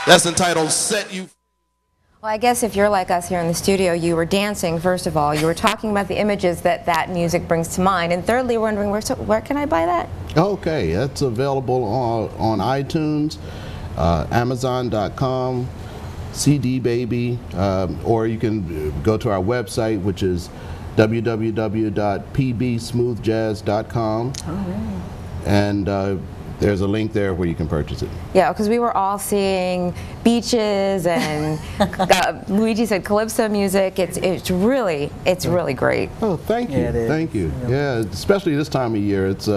That's entitled Set You. Well, I guess if you're like us here in the studio, you were dancing, first of all. You were talking about the images that that music brings to mind. And thirdly, we're wondering, where can I buy that? Okay, that's available on iTunes, Amazon.com, CD Baby, or you can go to our website, which is www.pbsmoothjazz.com. Oh, and there's a link there where you can purchase it. Yeah, because we were all seeing beaches and Luigi said calypso music. It's really great. Oh, thank you, thank you. Yeah, especially this time of year. It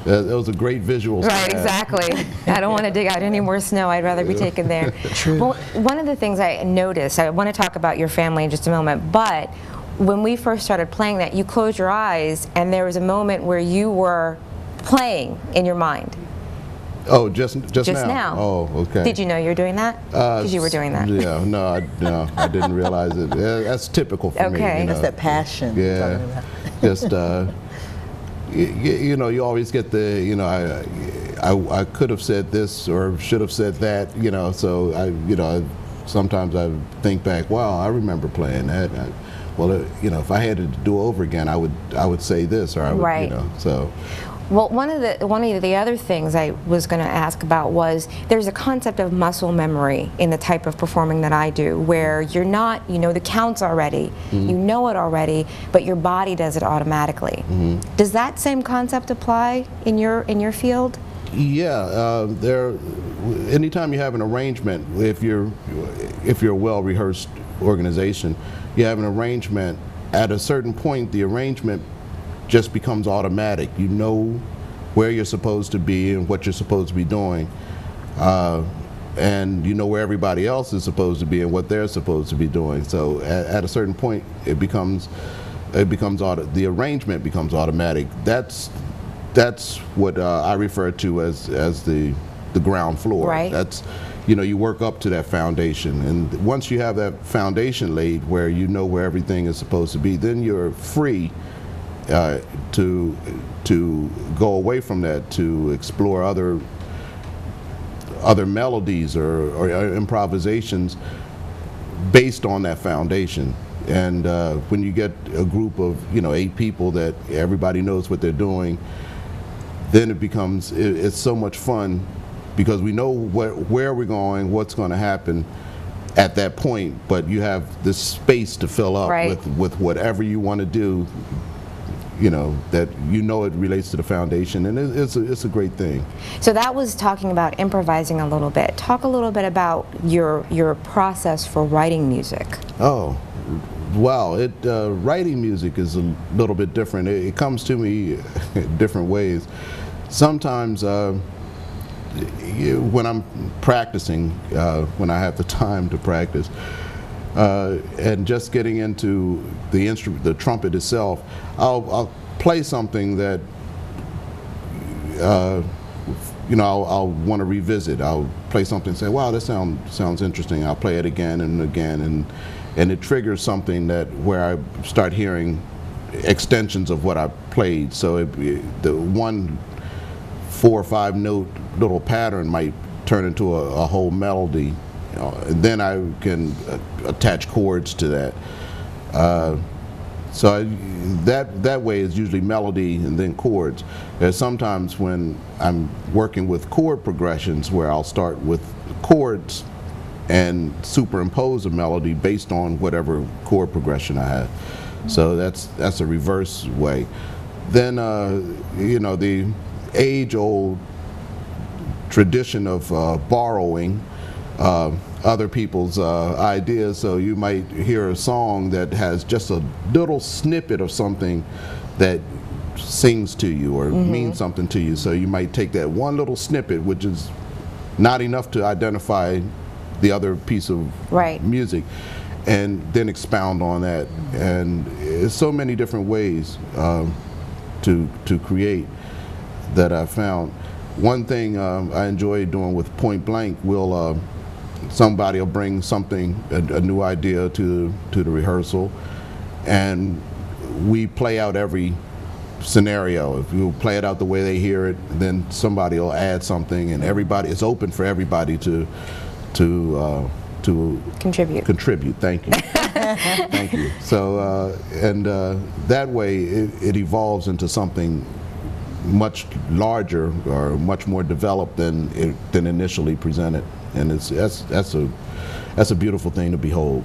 was a great visual. Right, exactly. I don't want to dig out any more snow. I'd rather be taken there. True. Well, one of the things I noticed, I want to talk about your family in just a moment, but when we first started playing that, you closed your eyes and there was a moment where you were playing in your mind. Oh, just now. Oh, okay. Did you know you were doing that? Because you were doing that. Yeah, no, I didn't realize it. That's typical for me. Okay. You know? That's that passion. Yeah, just you know, you always get the, you know, I could have said this or should have said that, you know. So sometimes I think back, wow, I remember playing that. Well, you know, if I had to do over again, I would say this, or I would, right. You know, so. Well, one of the other things I was going to ask about was there's a concept of muscle memory in the type of performing that I do, where you're not, you know, the counts already, you know it already, but your body does it automatically. Does that same concept apply in your field? Yeah, anytime you have an arrangement, if you're a well-rehearsed organization, you have an arrangement. At a certain point, the arrangement just becomes automatic. You know where you're supposed to be and what you're supposed to be doing, and you know where everybody else is supposed to be and what they're supposed to be doing. So at a certain point, the arrangement becomes automatic. That's what I refer to as the ground floor. Right. That's, you know, you work up to that foundation, and once you have that foundation laid where you know where everything is supposed to be, then you're free to go away from that, to explore other melodies or improvisations based on that foundation. And when you get a group of 8 people that everybody knows what they're doing, then it's so much fun, because we know where we're going, what's going to happen at that point, but you have this space to fill up with whatever you want to do, you know, that it relates to the foundation, and it's a great thing. So that was talking about improvising a little bit. Talk a little bit about your process for writing music. Oh, wow. Writing music is a little bit different. It comes to me in different ways. Sometimes when I'm practicing, when I have the time to practice, and just getting into the instrument, the trumpet itself, I'll play something that I'll want to revisit. I'll play something and say, wow, this sounds interesting. I'll play it again and again, and it triggers something where I start hearing extensions of what I played. So the one 4 or 5 note little pattern might turn into a whole melody. And then I can attach chords to that. So that way is usually melody and then chords. There's sometimes when I'm working with chord progressions where I'll start with chords and superimpose a melody based on whatever chord progression I have. So that's a reverse way. Then the age-old tradition of borrowing other people's ideas. So you might hear a song that has just a little snippet of something that sings to you or means something to you. So you might take that one little snippet, which is not enough to identify the other piece of music, and then expound on that. And it's so many different ways to create that I found. One thing I enjoy doing with Point Blank, somebody will bring something, a new idea to the rehearsal, and we play out every scenario. If you play it out the way they hear it, then somebody will add something, and it's open for everybody to to contribute. Thank you. Thank you. So that way it evolves into something much larger or much more developed than initially presented, and that's a beautiful thing to behold.